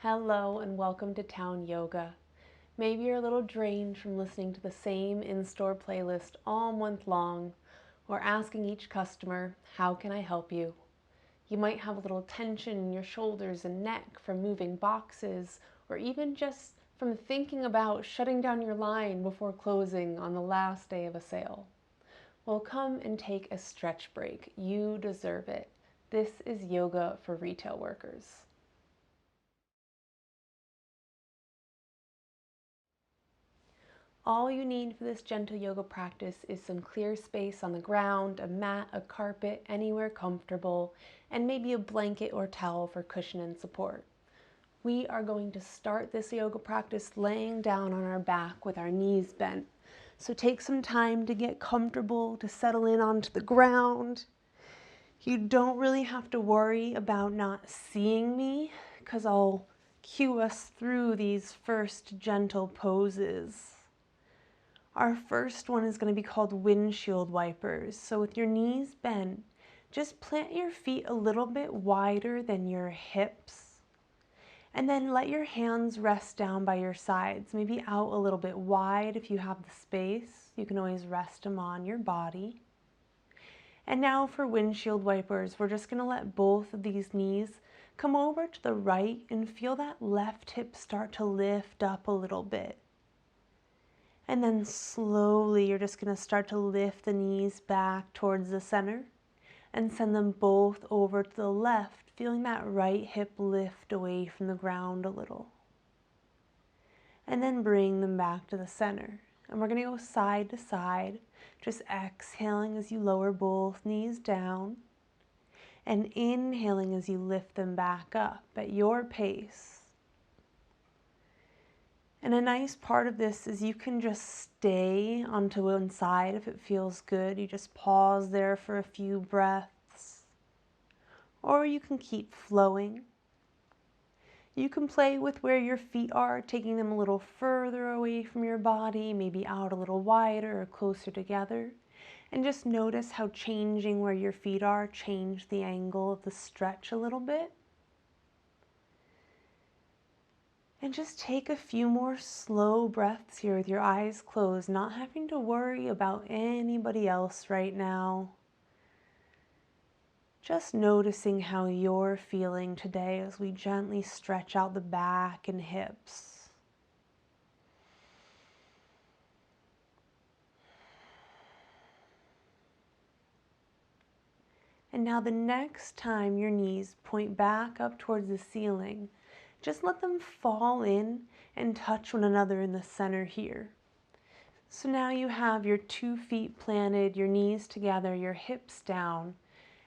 Hello and welcome to Town Yoga. Maybe you're a little drained from listening to the same in-store playlist all month long, or asking each customer, how can I help you? You might have a little tension in your shoulders and neck from moving boxes, or even just from thinking about shutting down your line before closing on the last day of a sale. Well, come and take a stretch break. You deserve it. This is yoga for retail workers. All you need for this gentle yoga practice is some clear space on the ground, a mat, a carpet, anywhere comfortable, and maybe a blanket or towel for cushion and support. We are going to start this yoga practice laying down on our back with our knees bent. So take some time to get comfortable, to settle in onto the ground. You don't really have to worry about not seeing me, because I'll cue us through these first gentle poses. Our first one is going to be called Windshield Wipers. So with your knees bent, just plant your feet a little bit wider than your hips. And then let your hands rest down by your sides, maybe out a little bit wide if you have the space. You can always rest them on your body. And now for Windshield Wipers, we're just going to let both of these knees come over to the right and feel that left hip start to lift up a little bit. And then slowly you're just going to start to lift the knees back towards the center and send them both over to the left, feeling that right hip lift away from the ground a little. And then bring them back to the center. And we're going to go side to side, just exhaling as you lower both knees down and inhaling as you lift them back up at your pace. And a nice part of this is you can just stay onto one side if it feels good. You just pause there for a few breaths. Or you can keep flowing. You can play with where your feet are, taking them a little further away from your body, maybe out a little wider or closer together. And just notice how changing where your feet are change the angle of the stretch a little bit. And just take a few more slow breaths here with your eyes closed, not having to worry about anybody else right now. Just noticing how you're feeling today as we gently stretch out the back and hips. And now the next time your knees point back up towards the ceiling, just let them fall in and touch one another in the center here. So now you have your 2 feet planted, your knees together, your hips down.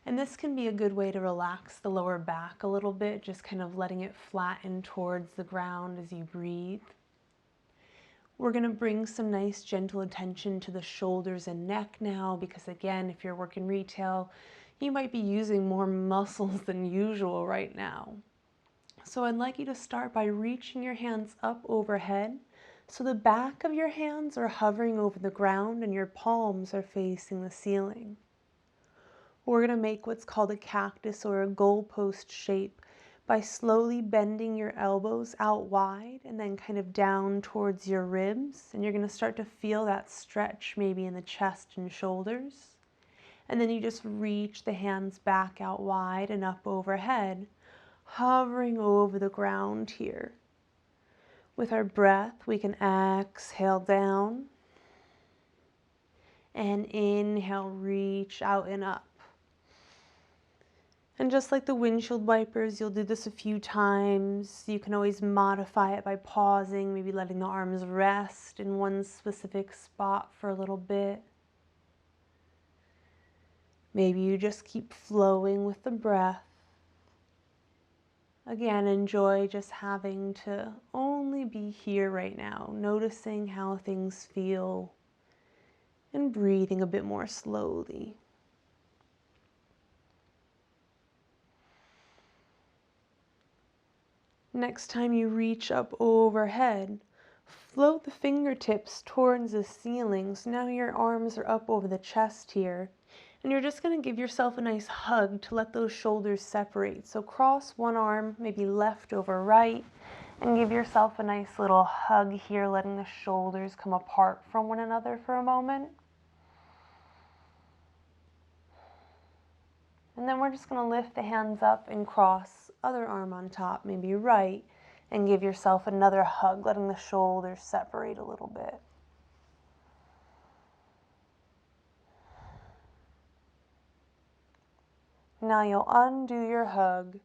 And this can be a good way to relax the lower back a little bit, just kind of letting it flatten towards the ground as you breathe. We're going to bring some nice gentle attention to the shoulders and neck now, because again, if you're working retail, you might be using more muscles than usual right now. So I'd like you to start by reaching your hands up overhead, so the back of your hands are hovering over the ground and your palms are facing the ceiling. We're going to make what's called a cactus or a goalpost shape by slowly bending your elbows out wide and then kind of down towards your ribs. And you're going to start to feel that stretch maybe in the chest and shoulders. And then you just reach the hands back out wide and up overhead, hovering over the ground here. With our breath, we can exhale down and inhale, reach out and up. And just like the windshield wipers, you'll do this a few times. You can always modify it by pausing, maybe letting the arms rest in one specific spot for a little bit. Maybe you just keep flowing with the breath. Again, enjoy just having to only be here right now, noticing how things feel and breathing a bit more slowly. Next time you reach up overhead, float the fingertips towards the ceiling. So now your arms are up over the chest here. And you're just going to give yourself a nice hug to let those shoulders separate. So cross one arm, maybe left over right, and give yourself a nice little hug here, letting the shoulders come apart from one another for a moment. And then we're just going to lift the hands up and cross, other arm on top, maybe right, and give yourself another hug, letting the shoulders separate a little bit. Now you'll undo your hug,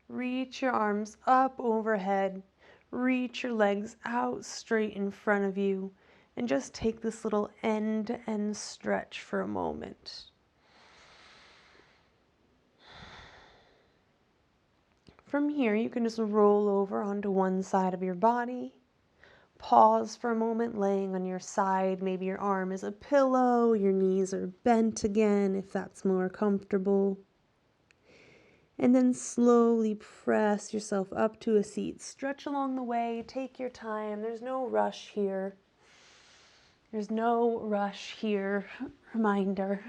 reach your arms up overhead, reach your legs out straight in front of you, and just take this little end-to-end stretch for a moment. From here, you can just roll over onto one side of your body. Pause for a moment, laying on your side. Maybe your arm is a pillow, your knees are bent again if that's more comfortable. And then slowly press yourself up to a seat. Stretch along the way, take your time. There's no rush here. There's no rush here. Reminder.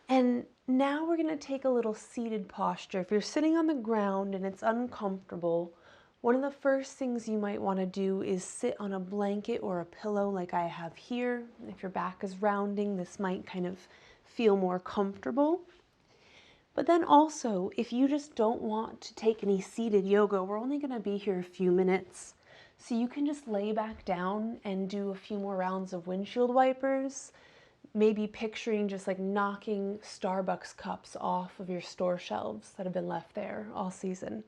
And now we're going to take a little seated posture. If you're sitting on the ground and it's uncomfortable, one of the first things you might want to do is sit on a blanket or a pillow like I have here. If your back is rounding, this might kind of feel more comfortable. But then also, if you just don't want to take any seated yoga, we're only going to be here a few minutes. So you can just lay back down and do a few more rounds of windshield wipers, maybe picturing just like knocking Starbucks cups off of your store shelves that have been left there all season.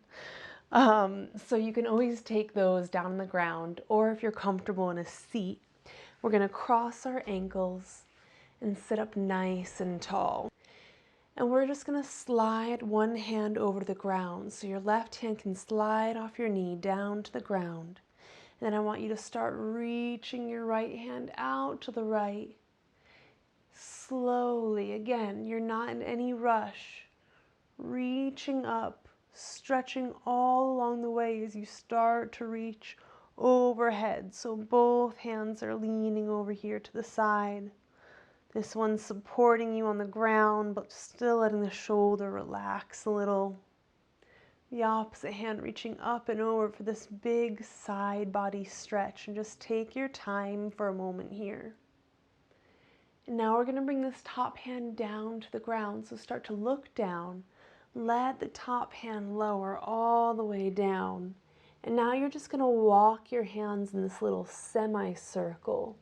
So you can always take those down on the ground, or if you're comfortable in a seat, we're going to cross our ankles and sit up nice and tall. And we're just going to slide one hand over to the ground. So your left hand can slide off your knee down to the ground. And then I want you to start reaching your right hand out to the right. Slowly, again, you're not in any rush. Reaching up, stretching all along the way as you start to reach overhead. So both hands are leaning over here to the side. This one's supporting you on the ground, but still letting the shoulder relax a little. The opposite hand reaching up and over for this big side body stretch. And just take your time for a moment here. And now we're going to bring this top hand down to the ground. So start to look down. Let the top hand lower all the way down. And now you're just going to walk your hands in this little semicircle.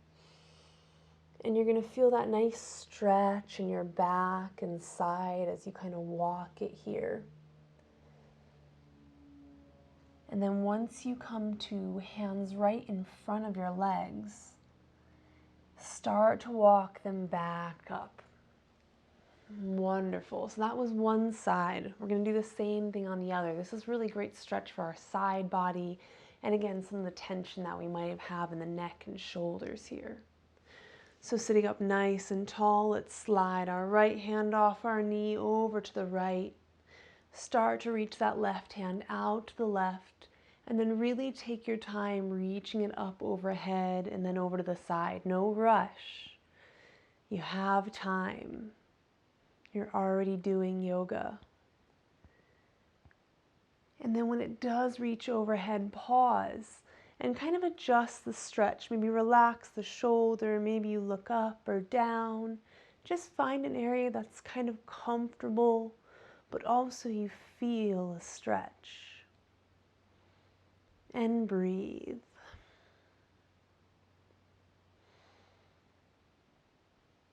And you're going to feel that nice stretch in your back and side as you kind of walk it here. And then once you come to hands right in front of your legs, start to walk them back up. Wonderful. So that was one side. We're going to do the same thing on the other. This is really great stretch for our side body. And again, some of the tension that we might have in the neck and shoulders here. So sitting up nice and tall, let's slide our right hand off our knee over to the right. Start to reach that left hand out to the left, and then really take your time reaching it up overhead and then over to the side. No rush. You have time. You're already doing yoga. And then when it does reach overhead, pause and kind of adjust the stretch. Maybe relax the shoulder, maybe you look up or down. Just find an area that's kind of comfortable, but also you feel a stretch. And breathe.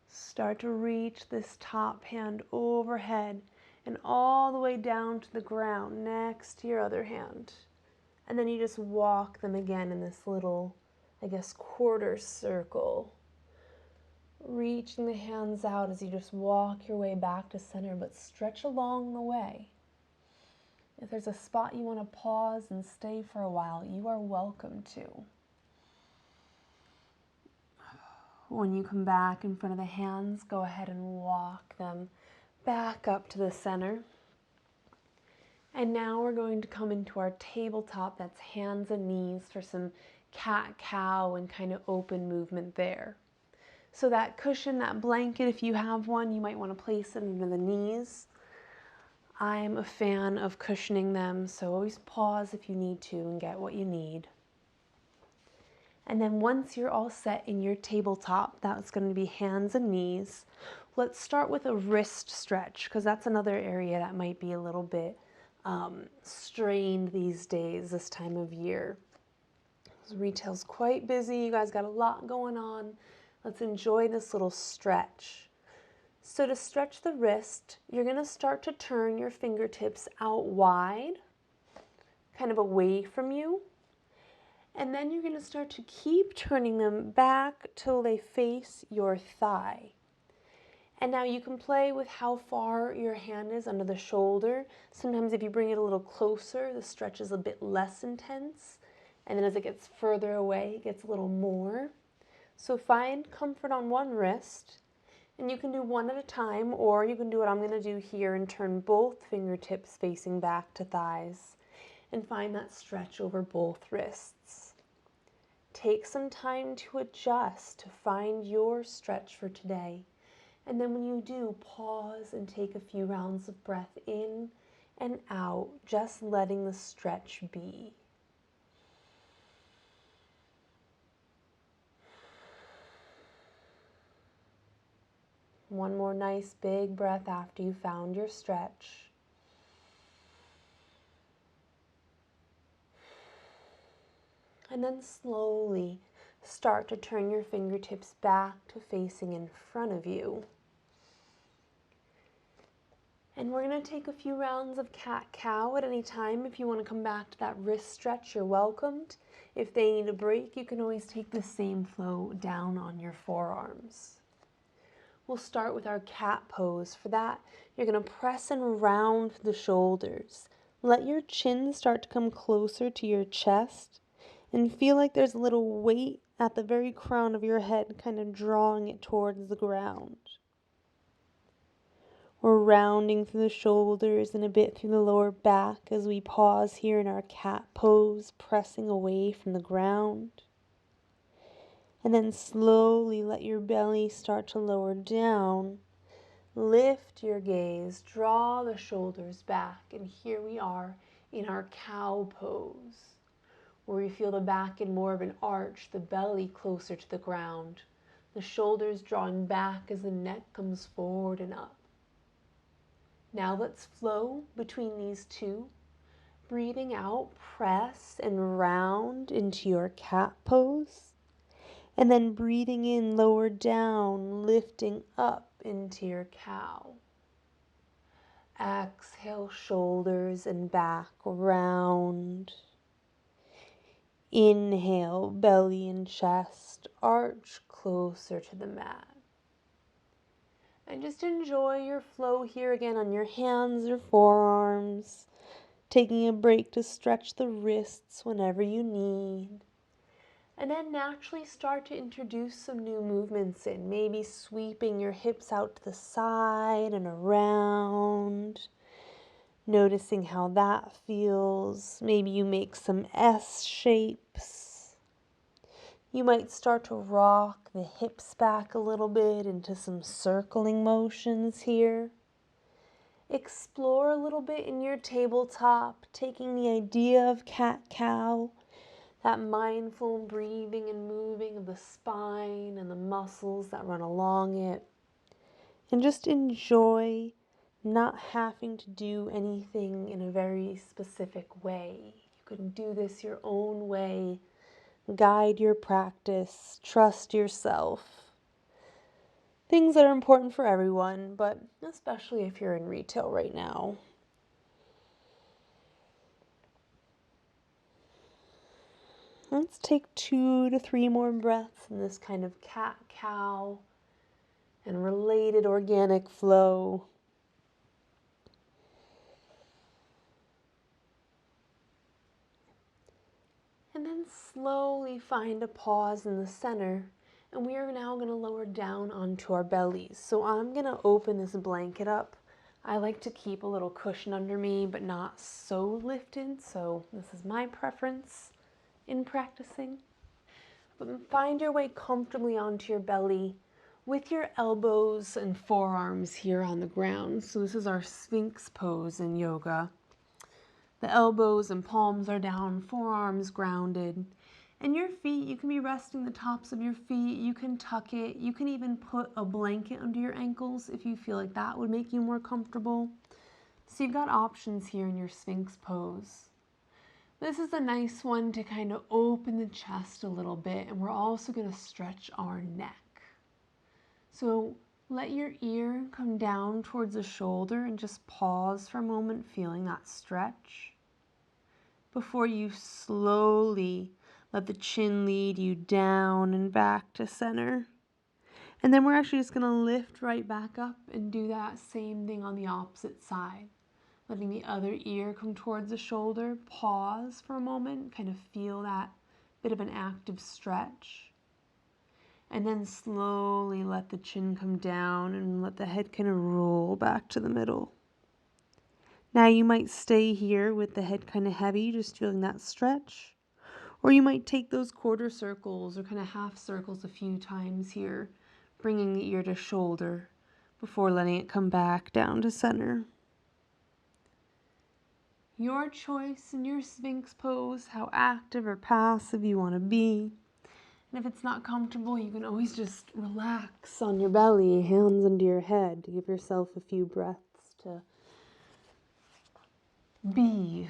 Start to reach this top hand overhead and all the way down to the ground next to your other hand. And then you just walk them again in this little, quarter circle. Reaching the hands out as you just walk your way back to center, but stretch along the way. If there's a spot you want to pause and stay for a while, you are welcome to. When you come back in front of the hands, go ahead and walk them back up to the center. And now we're going to come into our tabletop, that's hands and knees, for some cat-cow and kind of open movement there. So that cushion, that blanket, if you have one, you might want to place it under the knees. I'm a fan of cushioning them, so always pause if you need to and get what you need. And then once you're all set in your tabletop, that's going to be hands and knees. Let's start with a wrist stretch, because that's another area that might be a little bit strained these days, this time of year. Retail's quite busy. You guys got a lot going on. Let's enjoy this little stretch. So to stretch the wrist, you're going to start to turn your fingertips out wide, kind of away from you. And then you're going to start to keep turning them back till they face your thigh. And now you can play with how far your hand is under the shoulder. Sometimes if you bring it a little closer, the stretch is a bit less intense. And then as it gets further away, it gets a little more. So find comfort on one wrist. And you can do one at a time, or you can do what I'm going to do here and turn both fingertips facing back to thighs. And find that stretch over both wrists. Take some time to adjust, to find your stretch for today. And then when you do, pause and take a few rounds of breath in and out, just letting the stretch be. One more nice big breath after you found your stretch. And then slowly start to turn your fingertips back to facing in front of you. And we're going to take a few rounds of cat-cow at any time. If you want to come back to that wrist stretch, you're welcomed. If they need a break, you can always take the same flow down on your forearms. We'll start with our cat pose. For that, you're going to press and round the shoulders. Let your chin start to come closer to your chest and feel like there's a little weight at the very crown of your head, kind of drawing it towards the ground. We're rounding through the shoulders and a bit through the lower back as we pause here in our cat pose, pressing away from the ground. And then slowly let your belly start to lower down. Lift your gaze, draw the shoulders back, and here we are in our cow pose, where we feel the back in more of an arch, the belly closer to the ground, the shoulders drawing back as the neck comes forward and up. Now let's flow between these two. Breathing out, press and round into your cat pose. And then breathing in, lower down, lifting up into your cow. Exhale, shoulders and back, round. Inhale, belly and chest, arch closer to the mat. And just enjoy your flow here again on your hands or forearms. Taking a break to stretch the wrists whenever you need. And then naturally start to introduce some new movements in. Maybe sweeping your hips out to the side and around. Noticing how that feels. Maybe you make some S shapes. You might start to rock the hips back a little bit into some circling motions here. Explore a little bit in your tabletop, taking the idea of cat-cow, that mindful breathing and moving of the spine and the muscles that run along it. And just enjoy not having to do anything in a very specific way. You can do this your own way. Guide your practice. Trust yourself. Things that are important for everyone, but especially if you're in retail right now. Let's take 2 to 3 more breaths in this kind of cat-cow and related organic flow. And then slowly find a pause in the center. And we are now going to lower down onto our bellies. So I'm going to open this blanket up. I like to keep a little cushion under me, but not so lifted. So this is my preference in practicing. But find your way comfortably onto your belly. with your elbows and forearms here on the ground. So this is our Sphinx pose in yoga. The elbows and palms are down, forearms grounded. And your feet, you can be resting the tops of your feet. You can tuck it. You can even put a blanket under your ankles if you feel like that would make you more comfortable. So you've got options here in your Sphinx pose. This is a nice one to kind of open the chest a little bit, and we're also going to stretch our neck. So let your ear come down towards the shoulder and just pause for a moment, feeling that stretch, before you slowly let the chin lead you down and back to center. And then we're actually just going to lift right back up and do that same thing on the opposite side. Letting the other ear come towards the shoulder, pause for a moment, kind of feel that bit of an active stretch. And then slowly let the chin come down and let the head kind of roll back to the middle. Now you might stay here with the head kind of heavy, just feeling that stretch. Or you might take those quarter circles or kind of half circles a few times here, bringing the ear to shoulder before letting it come back down to center. Your choice in your Sphinx pose, how active or passive you want to be. And if it's not comfortable, you can always just relax on your belly, hands under your head, to give yourself a few breaths to be.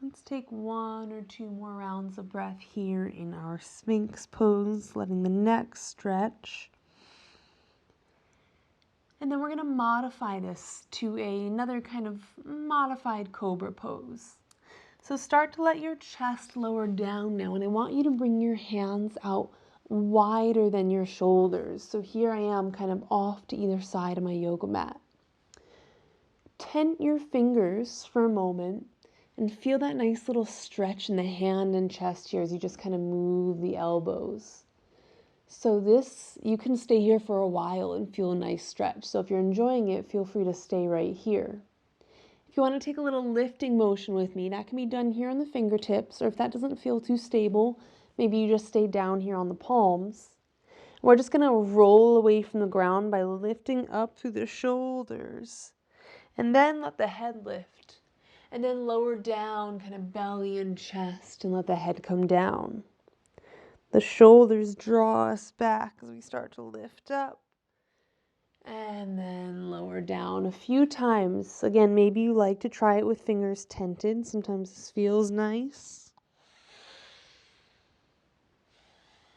Let's take 1 or 2 more rounds of breath here in our Sphinx pose, letting the neck stretch. And then we're going to modify this to another kind of modified Cobra pose. So start to let your chest lower down now, and I want you to bring your hands out wider than your shoulders. So here I am kind of off to either side of my yoga mat. Tent your fingers for a moment and feel that nice little stretch in the hand and chest here as you just kind of move the elbows. So this, you can stay here for a while and feel a nice stretch. So if you're enjoying it, feel free to stay right here. If you want to take a little lifting motion with me, that can be done here on the fingertips, or if that doesn't feel too stable, maybe you just stay down here on the palms. We're just going to roll away from the ground by lifting up through the shoulders, and then let the head lift, and then lower down, kind of belly and chest, and let the head come down. The shoulders draw us back as we start to lift up. And then lower down a few times. Again, maybe you like to try it with fingers tented. Sometimes this feels nice.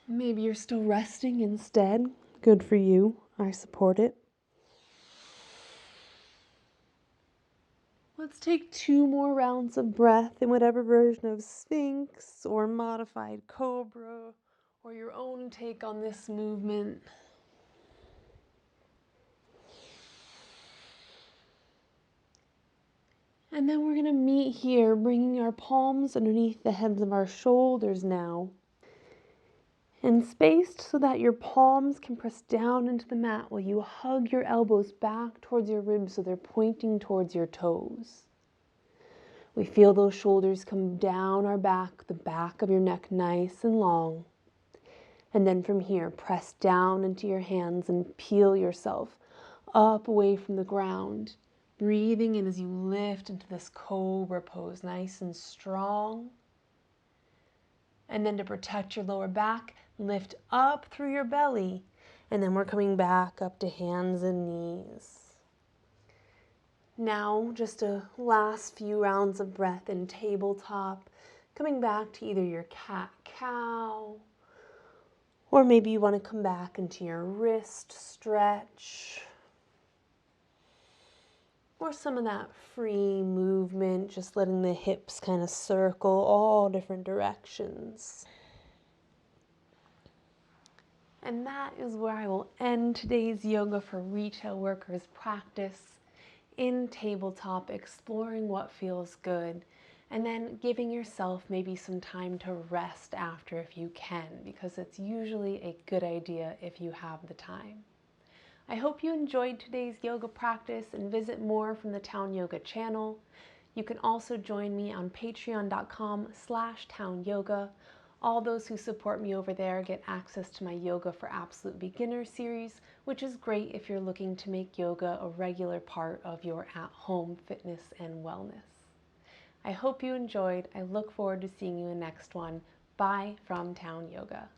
Maybe you're still resting instead. Good for you. I support it. Let's take 2 more rounds of breath in whatever version of Sphinx or modified Cobra or your own take on this movement. And then we're going to meet here, bringing our palms underneath the heads of our shoulders now. And spaced so that your palms can press down into the mat while you hug your elbows back towards your ribs so they're pointing towards your toes. We feel those shoulders come down our back, the back of your neck nice and long. And then from here, press down into your hands and peel yourself up away from the ground. Breathing in as you lift into this Cobra pose, nice and strong. And then to protect your lower back, lift up through your belly. And then we're coming back up to hands and knees. Now, just a last few rounds of breath in tabletop, coming back to either your cat-cow, or maybe you want to come back into your wrist stretch, or some of that free movement, just letting the hips kind of circle all different directions. And that is where I will end today's Yoga for Retail Workers practice in tabletop, exploring what feels good, and then giving yourself maybe some time to rest after if you can, because it's usually a good idea if you have the time. I hope you enjoyed today's yoga practice and visit more from the Town Yoga channel. You can also join me on patreon.com/townyoga. All those who support me over there get access to my Yoga for Absolute Beginners series, which is great if you're looking to make yoga a regular part of your at-home fitness and wellness. I hope you enjoyed. I look forward to seeing you in the next one. Bye from Town Yoga.